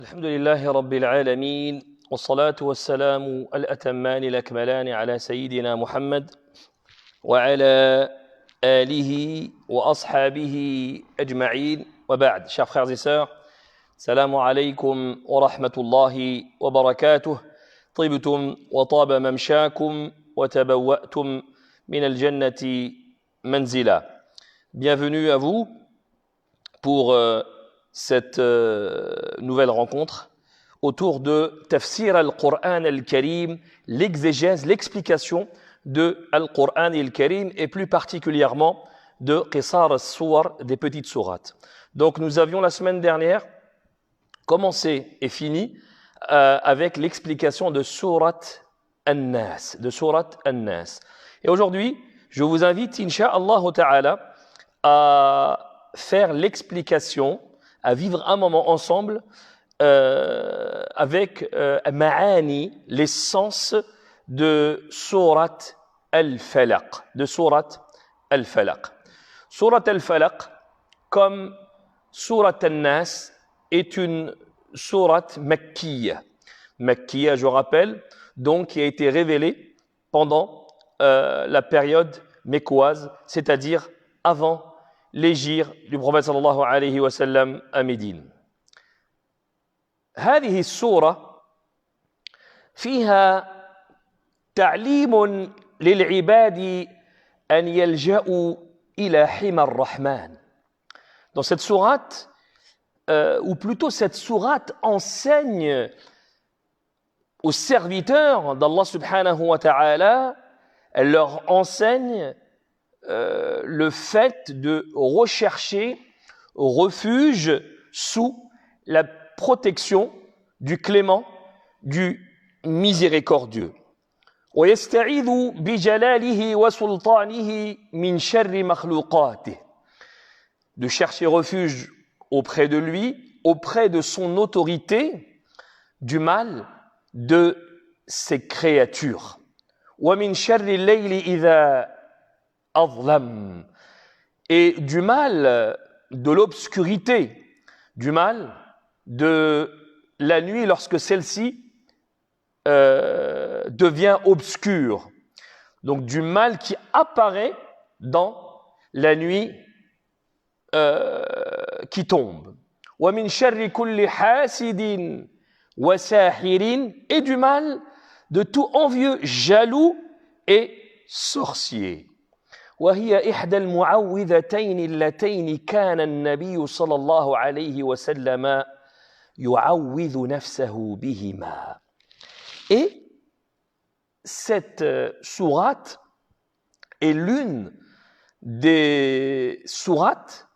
الحمد لله رب العالمين والصلاة والسلام الأتمان الأكملان على سيدنا محمد وعلى آله وأصحابه أجمعين وبعد. Chers frères et sœurs, السلام عليكم ورحمة الله وبركاته. طبتم وطاب ممشاكم وتبوأتم من الجنة منزلا. Bienvenue à vous pour cette nouvelle rencontre autour de Tafsir al-Qur'an al-Karim, l'exégèse, l'explication de al-Qur'an al-Karim et plus particulièrement de Qisar al-Suwar, des petites sourates. Donc nous avions la semaine dernière commencé et fini avec l'explication de Surat An-Nas, Et aujourd'hui, je vous invite, incha'Allah ta'ala, à faire l'explication, à vivre un moment ensemble avec ma'ani, l'essence de Surat Al-Falaq, Surat Al-Falaq, comme Surat An-Nas, est une sourate makkiya. Makkiya, je rappelle, donc qui a été révélée pendant la période mécoise, c'est-à-dire avant l'hégire du prophète sallallahu alayhi wa sallam à Médine. هذه السورة فيها تعليم للعباد أن يلجأوا إلى حمى الرحمن. Dans cette sourate, ou plutôt cette sourate enseigne aux serviteurs d'Allah subhanahu wa ta'ala, elle leur enseigne le fait de rechercher refuge sous la protection du clément, du miséricordieux. ويستعيذ بجلاله وسلطانه من شر مخلوقاته. De chercher refuge auprès de lui, auprès de son autorité, du mal de ses créatures. ومن شر الليل إذا أظلم. Et du mal de l'obscurité, du mal de la nuit lorsque celle-ci devient obscure. Donc du mal qui apparaît dans la nuit qui tombe. ومن شر كل حاسد وساحر. Et du mal de tout envieux, jaloux et sorcier. وهي إحدى المعوذتين اللتين كان النبي صلى الله عليه وسلم يعوذ نفسه بهما. Et cette sourate est l'une des sourates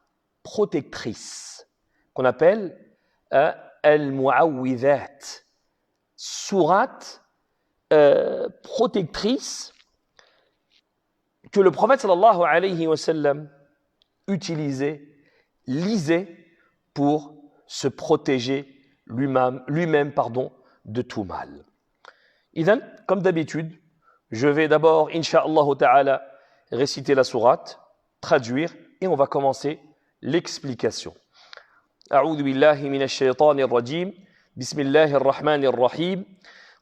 protectrices qu'on appelle al-mu'awwidhat, sourate protectrice que le prophète sallallahu alayhi wa sallam utilisait, lisait pour se protéger lui-même de tout mal. Idhan, comme d'habitude, je vais d'abord, incha'Allah ta'ala, réciter la sourate, traduire, et on va commencer l'explication. أعوذ بالله من الشيطان الرجيم بسم الله الرحمن الرحيم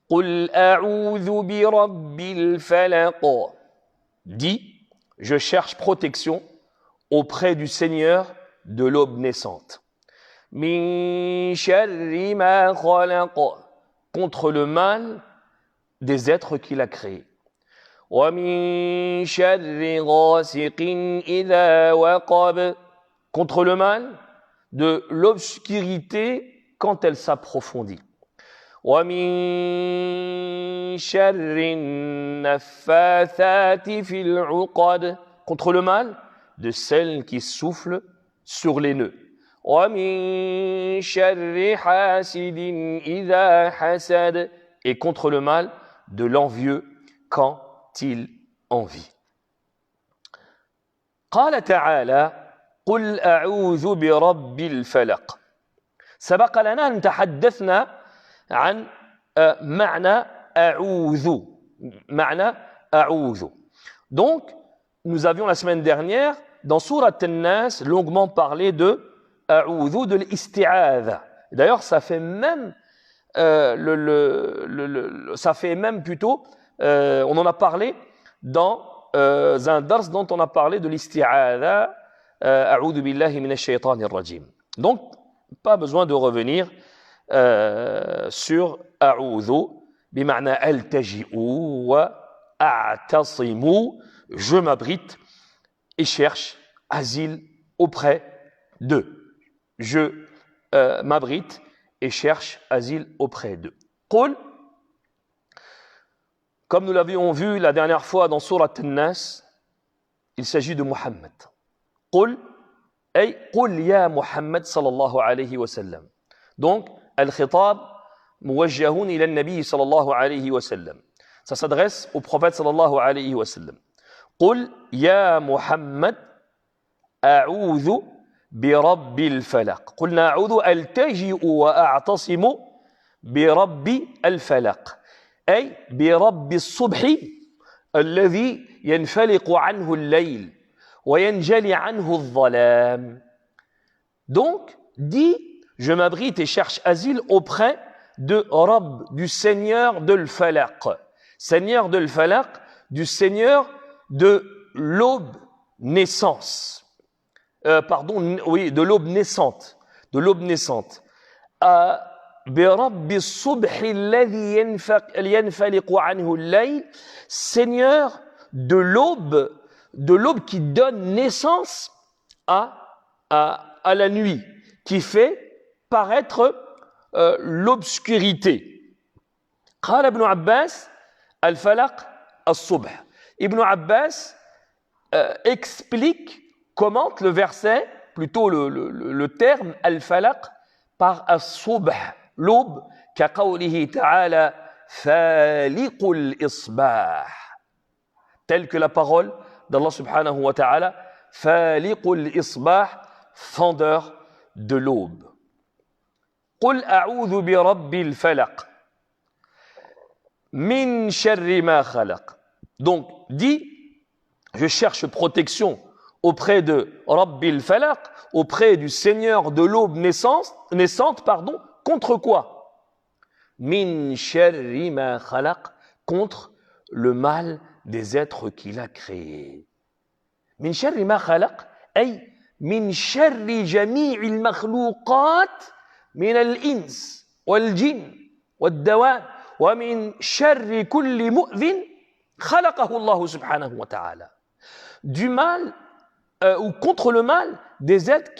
قل أعوذ برب الفلق. Dit, je cherche protection auprès du Seigneur de l'aube naissante. Min sharri ma khalaq. Contre le mal des êtres qu'il a créés. Wa min sharri ghasiqin idha waqab. Contre le mal de l'obscurité quand elle s'approfondit. وَمِن شَرِّ النَّفَّاثَاتِ فِي الْعُقَدِ. Contre le mal de celles qui soufflent sur les nœuds. وَمِن شَرِّ حَاسِدٍ إِذَا حَسَدَ. Et contre le mal de l'envieux quand il envie. قال تعالى قل أعوذ برب الفلق. سبق لنا أن تحدثنا عن معنى أعوذ. Donc, nous avions la semaine dernière, dans Surat An-Nas, longuement parlé de أعوذ, de l'isti'adha, D'ailleurs, ça fait même, ça fait même plutôt, on en a parlé dans un dars dont on a parlé de l'isti'adha, a'udhu billahi minash shaytanir rajim. Donc, pas besoin de revenir sur a'udhu, bima'na altaji'u wa a'tasimu, je m'abrite et cherche asile auprès d'eux. Je m'abrite et cherche asile auprès d'eux. Qul, comme nous l'avions vu la dernière fois dans Surat An-Nas, il s'agit de Muhammad. Qul, ay qul ya Muhammad sallallahu alayhi wa sallam. Donc, al-khitab muwajjahun ila al-nabi sallallahu alayhi wa sallam. Ça s'adresse au prophète sallallahu alayhi wa sallam. Qul ya Muhammad a'udhu برب الفلق قلنا أعوذ ألتجئ وأعتصم برب الفلق أي برب الصبح الذي ينفلق عنه الليل وينجلي عنه الظلام. Donc, dis, je m'abrite et cherche asile auprès de Rabb, du Seigneur de l'Falaq. Seigneur de l'Falaq, du Seigneur de l'aube naissance. De l'aube naissante, برب الصبح الذي ينفلق عنه الليل, Seigneur de l'aube qui donne naissance à la nuit, qui fait paraître l'obscurité. قال ابن عباس الفلق الصبح. Ibn Abbas explique, commente le verset, plutôt le terme al-falaq par as-subh, l'aube, كقوله تعالى فالق الإصباح, tel que la parole d'Allah subhanahu wa ta'ala, فالق الإصباح, fendeur de l'aube. قل أعوذ برب الفلق من شر ما خلق. Donc, dis, je cherche protection auprès de Rabbil Falaq, auprès du Seigneur de l'aube naissante, contre quoi? Min sharri ma khalaq, contre le mal des êtres qu'il a créés. Min sharri ma khalaq, ay min sharri jami'il makhlouqat min al-ins wal-jinn wal-dawan wa min sharri kulli mu'dhin khalaqahu Allah subhanahu wa ta'ala. Du mal ou contre le mal des êtres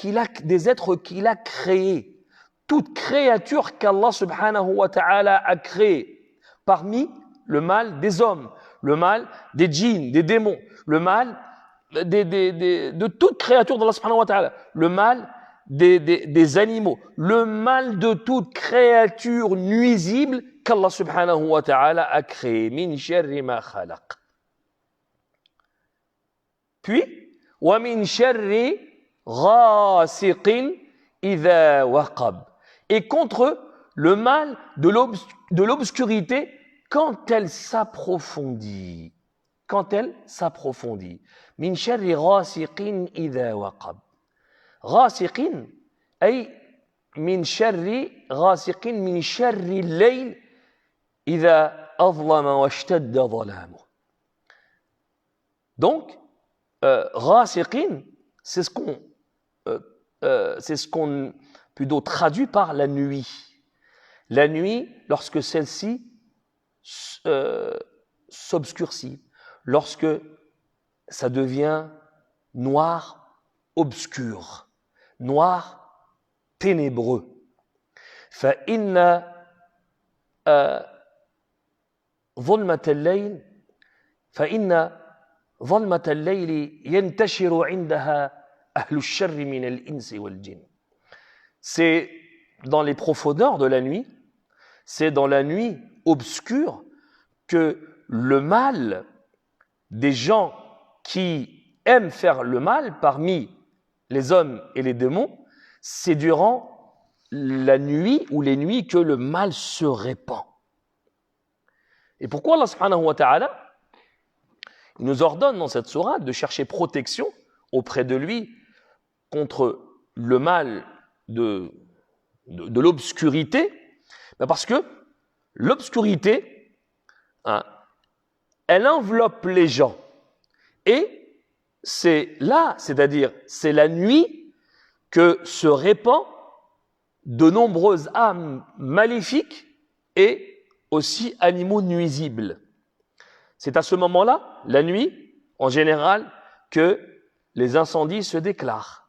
qu'il a créés. Toute créature qu'Allah subhanahu wa ta'ala a créée, parmi le mal des hommes, le mal des djinns, des démons, le mal de toute créature d'Allah subhanahu wa ta'ala, le mal des animaux, le mal de toute créature nuisible qu'Allah subhanahu wa ta'ala a créée. Min sharri ma khalaq. Puis, وَمِنْ شَرِّ غَاسِقٍ إِذَا وَقَبْ, et contre le mal de l'obscurité quand elle s'approfondit. مِنْ شَرِّ غَاسِقٍ إِذَا وَقَبْ. غَاسِقٍ أي من شر غاسق من شر الليل إذا أظلم واشتد ظلامه. Donc, غاسقين, c'est ce qu'on plutôt traduit par la nuit. La nuit, lorsque celle-ci s'obscurcit, lorsque ça devient noir, obscur, noir, ténébreux. فإن ظلمة الليل فإن ظلمة الليل ينتشر عندها أهل الشر من الإنس والجن. C'est dans les profondeurs de la nuit, c'est dans la nuit obscure que le mal des gens qui aiment faire le mal parmi les hommes et les démons, c'est durant la nuit ou les nuits que le mal se répand. Et pourquoi Allah subhanahu wa ta'ala il nous ordonne dans cette sourate de chercher protection auprès de lui contre le mal de de l'obscurité? Parce que l'obscurité, hein, elle enveloppe les gens. Et c'est là, c'est-à-dire c'est la nuit que se répand de nombreuses âmes maléfiques et aussi animaux nuisibles. C'est à ce moment-là, la nuit, en général, que les incendies se déclarent,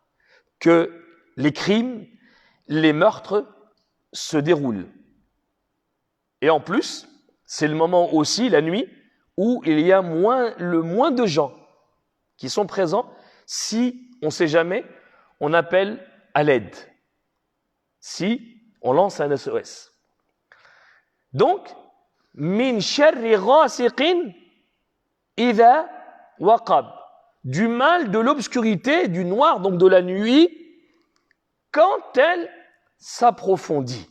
que les crimes, les meurtres se déroulent. Et en plus, c'est le moment aussi, la nuit, où il y a le moins de gens qui sont présents. Si on ne sait jamais, on appelle à l'aide. Si on lance un SOS. Donc, min sharri ghasiqin idha waqab, du mal de l'obscurité, du noir, donc de la nuit, quand elle s'approfondit.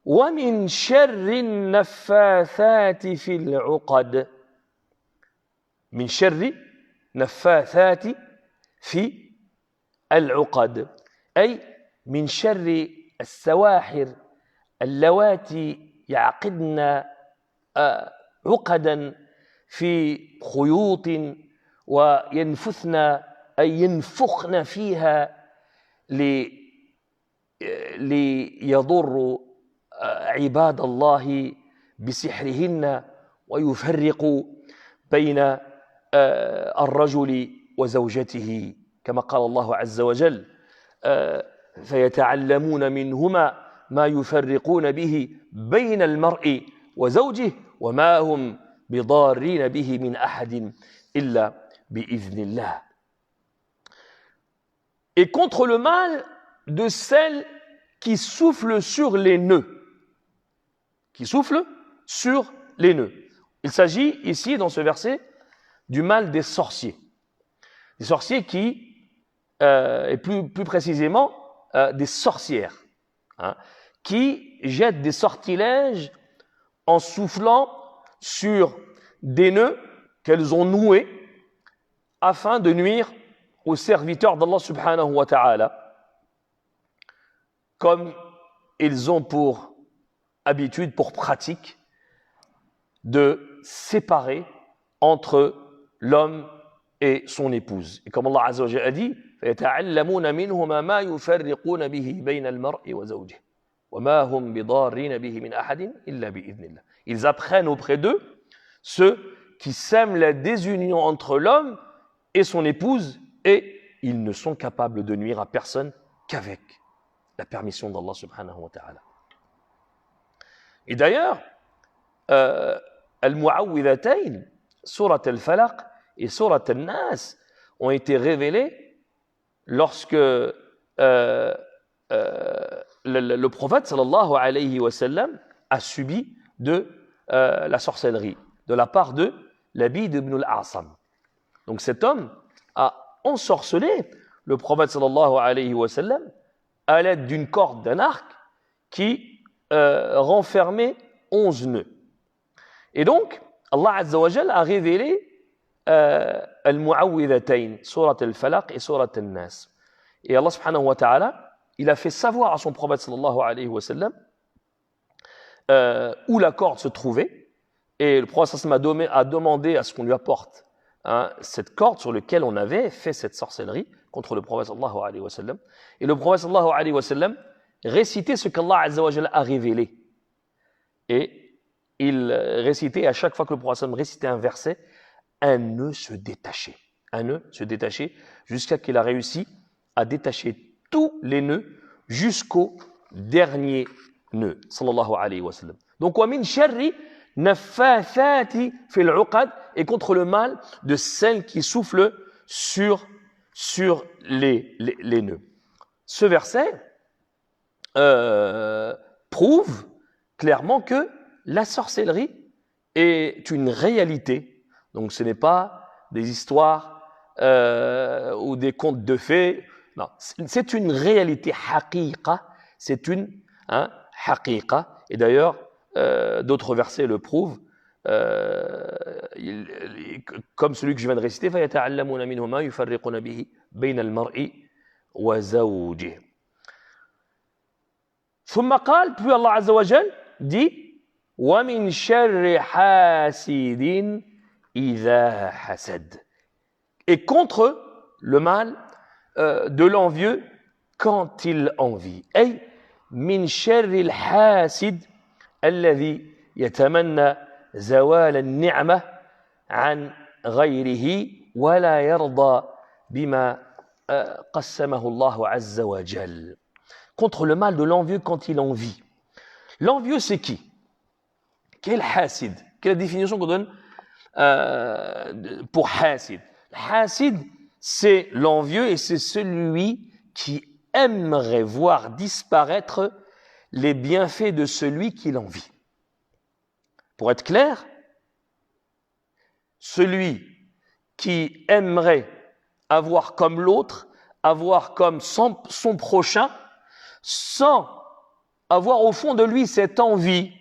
Wa min sharri naffathati fil uqad, min sharri naffathati fi al-uqad, ay من شر السواحر اللواتي يعقدن عقدا في خيوط وينفثن أي ينفخن فيها ليضر عباد الله بسحرهن ويفرق بين الرجل وزوجته كما قال الله عز وجل فيتعلمون منهما ما يفرقون به بين المرء وزوجه وما هم بضارين به من أحد إلا بإذن الله. Et contre le mal de celle qui souffle sur les nœuds. Qui souffle sur les nœuds. Il s'agit ici, dans ce verset, du mal des sorciers. Des sorciers qui, et plus précisément, des sorcières, hein, qui jettent des sortilèges en soufflant sur des nœuds qu'elles ont noués afin de nuire aux serviteurs d'Allah subhanahu wa ta'ala, comme ils ont pour habitude, pour pratique, de séparer entre l'homme et son épouse. Et comme Allah Azza wa Jalla a dit, فَيَتَعَلَّمُونَ مِنْهُمَا مَا يُفَرِّقُونَ بِهِ بَيْنَ الْمَرْءِ وَزَوْجِهِ وَمَا هُمْ بِضَارِّينَ بِهِ مِنْ أَحَدٍ إِلَّا بِإِذْنِ اللَّهِ. Ils apprennent auprès d'eux ce qui sème la désunion entre l'homme et son épouse, et ils ne sont capables de nuire à personne qu'avec la permission d'Allah subhanahu wa ta'ala. Et d'ailleurs, Al-Mu'awwidhatayn, Surat Al-Falaq et Surat Al-Nas ont été révélés lorsque le prophète sallallahu alayhi wa sallam a subi de la sorcellerie de la part de Labid ibn al-A'sam. Donc cet homme a ensorcelé le prophète sallallahu alayhi wa sallam à l'aide d'une corde d'un arc qui renfermait 11 nœuds. Et donc, Allah Azza wa Jal a révélé Al-Mu'awwidhatayn, Surat Al-Falaq et Surat Al-Nas. Et Allah subhanahu wa ta'ala, il a fait savoir à son prophète sallallahu alayhi wa sallam où la corde se trouvait. Et le prophète sallallahu alayhi wa sallam a demandé à ce qu'on lui apporte cette corde sur laquelle on avait fait cette sorcellerie contre le prophète sallallahu alayhi wa sallam. Et le prophète sallallahu alayhi wa sallam récitait ce qu'Allah Azza wa Jalla a révélé. Et il récitait, à chaque fois que le prophète sallallahu alayhi wa sallam récitait un verset, un nœud se détachait. Un nœud se détachait jusqu'à qu'il a réussi à détacher tous les nœuds jusqu'au dernier nœud. Sallallahu alayhi wa sallam. Donc, wa min sharri naffathati fil uqad, et contre le mal de celles qui soufflent sur les nœuds. Ce verset prouve clairement que la sorcellerie est une réalité. Donc ce n'est pas des histoires ou des contes de fées. Non, c'est une réalité haqiqa. C'est une haqiqa. Et d'ailleurs, d'autres versets le prouvent. Comme celui que je viens de réciter, فَيَتَعَلَّمُونَ مِنْهُ مَا يُفَرِّقُونَ بِهِ بَيْنَ الْمَرْءِ وَزَوْجِهِ. ثم قال, puis Allah Azza wa Jal dit وَمِن شَرِّ حَاسِدٍ إِذَا حَسَدَ. Et contre le mal de l'envieux quand il envie. أي من شر الحاسد الذي يتمنى زوال النعمة عن غيره ولا يرضى بما قسمه الله عز وجل. Contre le mal de l'envieux quand il envie. L'envieux, c'est qui? Quel hasid? Quelle est la définition qu'on donne pour hasid? Hasid, c'est l'envieux et c'est celui qui aimerait voir disparaître les bienfaits de celui qui l'envie. Pour être clair, celui qui aimerait avoir comme l'autre, avoir comme son prochain, sans avoir au fond de lui cette envie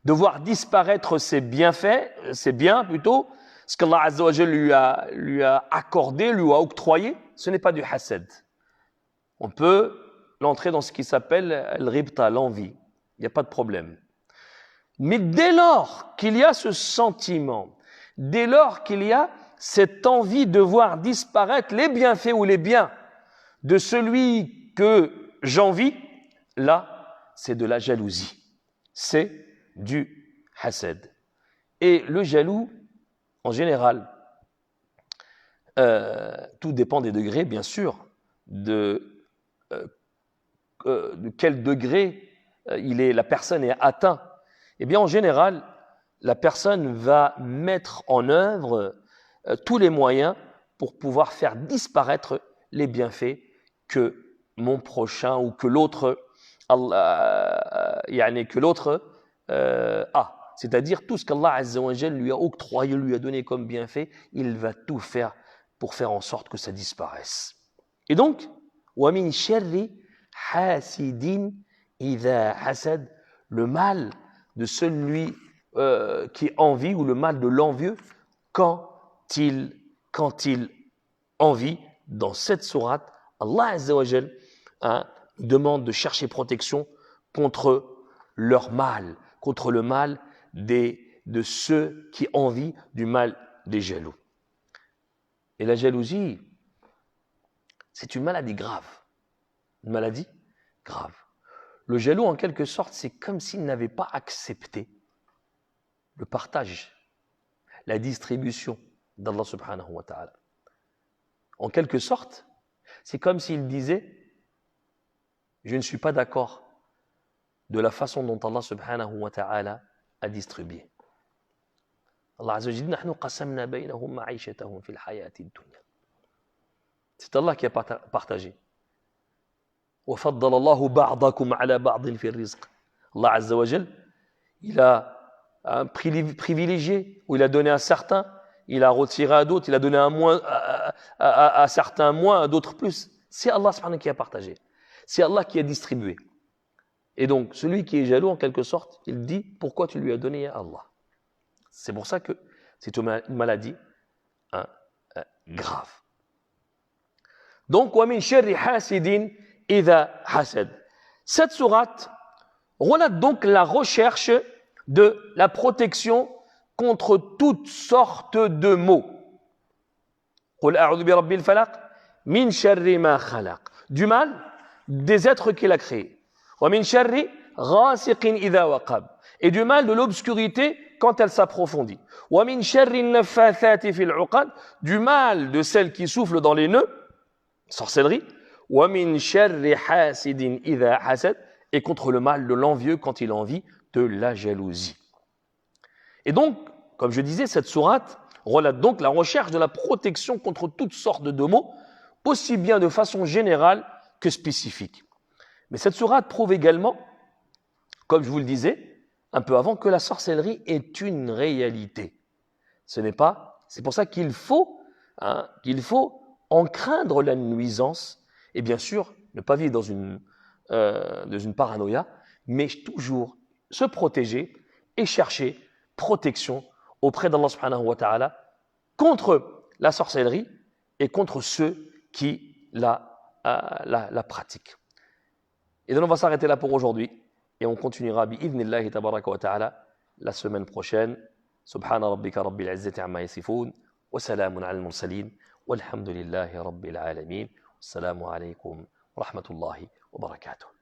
de voir disparaître ses bienfaits, ses biens plutôt, ce qu'Allah Azza wa Jal lui a accordé, lui a octroyé, ce n'est pas du hasad. On peut l'entrer dans ce qui s'appelle al-ribta, l'envie. Il n'y a pas de problème. Mais dès lors qu'il y a ce sentiment, dès lors qu'il y a cette envie de voir disparaître les bienfaits ou les biens de celui que j'envie, là, c'est de la jalousie. C'est du hasad. Et le jaloux, en général, tout dépend des degrés, bien sûr, de quel degré la personne est atteinte. Eh bien, en général, la personne va mettre en œuvre tous les moyens pour pouvoir faire disparaître les bienfaits que mon prochain ou que l'autre a. C'est-à-dire tout ce qu'Allah Azza wa Jal lui a octroyé, lui a donné comme bienfait, il va tout faire pour faire en sorte que ça disparaisse. Et donc, وَمِن شَرِّ حَاسِدٍ إِذَا حَسَدَ, le mal de celui qui envie ou le mal de l'envieux quand il envie. Dans cette sourate, Allah Azza wa Jal demande de chercher protection contre leur mal, contre le mal de ceux qui envient, du mal des jaloux. Et la jalousie, c'est une maladie grave. Une maladie grave. Le jaloux, en quelque sorte, c'est comme s'il n'avait pas accepté le partage, la distribution d'Allah subhanahu wa ta'ala. En quelque sorte, c'est comme s'il disait « Je ne suis pas d'accord de la façon dont Allah subhanahu wa ta'ala a distribué. » Allah Azza wa Jalla dit « Nahnu qasamna baynahum ma'ishatahum fil hayati dunya » C'est Allah qui a partagé. وَفَضَّلَ اللَّهُ بَعْضَكُمْ عَلَى بَعْضٍ فِي الرِّزْقِ. Allah Azza wa Jalla, il a un privilégié, où il a donné à certains, il a retiré à d'autres, il a donné à certains moins, à d'autres plus. C'est Allah subhanahu qui a partagé. C'est Allah qui a distribué. Et donc, celui qui est jaloux, en quelque sorte, il dit « Pourquoi tu lui as donné à Allah ?» C'est pour ça que c'est une maladie grave. Donc, وَمِن شَرِّ حَاسِدٍ إِذَا حَسَدَ. Cette sourate relate donc la recherche de la protection contre toutes sortes de maux. قُلْ أَعُوذُ بِرَبِّ الْفَلَقِ مِنْ شَرِّ مَا خَلَقَ. Du mal des êtres qu'il a créés. وَمِنْ شَرِّ غَاسِقٍ إِذَا وَقَبَ. Et du mal de l'obscurité quand elle s'approfondit. وَمِنْ شَرِّ النَّفَّاثَاتِ فِي الْعُقَدِ. Du mal de celle qui souffle dans les nœuds, sorcellerie. وَمِنْ شَرِّ حَاسِدٍ إِذَا حَسَدَ. Et contre le mal de l'envieux quand il envie, de la jalousie. Et donc, comme je disais, cette sourate relate donc la recherche de la protection contre toutes sortes de maux, aussi bien de façon générale que spécifique. Mais cette sourate prouve également, comme je vous le disais un peu avant, que la sorcellerie est une réalité. C'est pour ça qu'il faut en craindre la nuisance et bien sûr ne pas vivre dans une paranoïa, mais toujours se protéger et chercher protection auprès d'Allah subhanahu wa ta'ala contre la sorcellerie et contre ceux qui la pratiquent. Et donc on va s'arrêter là pour aujourd'hui et on continuera bi'idhnillahi tabaraka wa ta'ala la semaine prochaine. Subhana rabbika rabbil izzati amma yasifun wa salamun ala al-mursalin walhamdulillahi rabbil alamin. Assalamu alaykum wa rahmatullahi wa barakatuh.